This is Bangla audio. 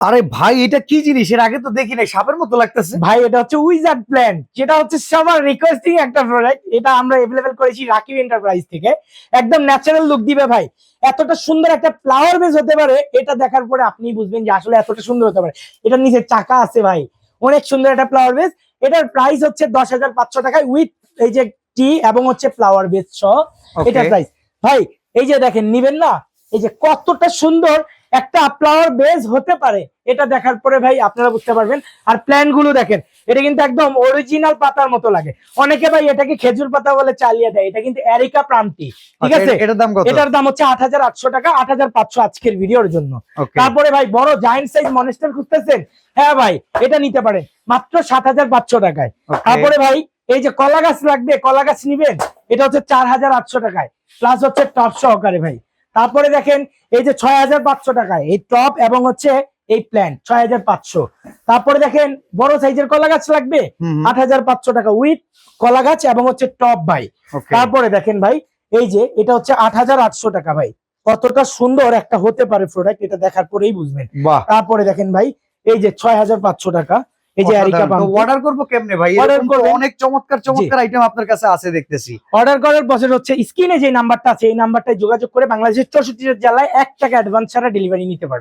আরে ভাই এটা কি জিনিস? এর আগে তো দেখি নাই, সাপের মতো লাগতেছে। ভাই এটা হচ্ছে উইজার্ড প্ল্যান্ট, যেটা হচ্ছে সবার রিকোয়েস্টিং একটা প্রোডাক্ট। এটা আমরা अवेलेबल করেছি রাকিব এন্টারপ্রাইজ থেকে। একদম ন্যাচারাল লুক দিবে ভাই। এতটা সুন্দর একটা ফ্লাওয়ার বেস হতে পারে, এটা দেখার পরে আপনি বুঝবেন যে আসলে এতটা সুন্দর হতে পারে। এটার নিচে চাকা আছে ভাই, অনেক সুন্দর একটা ফ্লাওয়ার বেস। এটার প্রাইস হচ্ছে 10,500 টাকায় উইথ এই যে টি এবং হচ্ছে ফ্লাওয়ার বেস সহ এটার প্রাইস। ভাই এই যে দেখেন, নিবেন না? এই যে কতটা সুন্দর একটা ফ্লাওয়ার বেস হতে পারে, এটা দেখার পরে ভাই আপনারা বুঝতে পারবেন। আর প্ল্যান্ট গুলো দেখেন, এটা কিন্তু একদম অরিজিনাল পাতার মতো লাগে। অনেকে ভাই এটাকে খেজুর পাতা বলে চালিয়ে দেয়, এটা কিন্তু এরিকা প্রান্তি। ঠিক আছে, এটার দাম কত? এটার দাম হচ্ছে 8,800 টাকা, 8,500 আজকের ভিডিওর জন্য। তারপরে ভাই বড় জায়ান্ট সাইজ মনস্টার খুঁজতেছেন? হ্যাঁ ভাই, এটা নিতে পারেন মাত্র 7,500 টাকায়। তারপরে ভাই এই যে কলা গাছ লাগবে, কলা গাছ নিবেন, এটা হচ্ছে 4,800 টাকায়, প্লাস হচ্ছে টপ সহকারে ভাই। তারপরে দেখেন এই যে 6,500 টাকায় এই টপ এবং হচ্ছে এই প্ল্যান্ট 6,500। তারপরে দেখেন বড় সাইজের কলা গাছ লাগবে, 8,500 টাকা উইথ কলা গাছ এবং হচ্ছে টপ ভাই। তারপরে দেখেন ভাই এই যে এটা হচ্ছে 8,800 টাকা ভাই। কতটা সুন্দর একটা হতে পারে প্রোডাক্ট, এটা দেখার পরেই বুঝবেন। তারপরে দেখেন ভাই এই যে 6,500 টাকা, এই যে এরিকা পাম্প। অর্ডার করব কেমনে ভাই? অর্ডার করব, অনেক চমৎকার চমৎকার আইটেম আপনার কাছে আছে দেখতেছি। অর্ডার করার প্রসেস হচ্ছে স্ক্রিনে যে নাম্বারটা আছে এই নাম্বারটায় যোগাযোগ করে বাংলাদেশের 64 জেলায় 1 টাকা অ্যাডভান্স ছাড়া ডেলিভারি নিতে পারবে।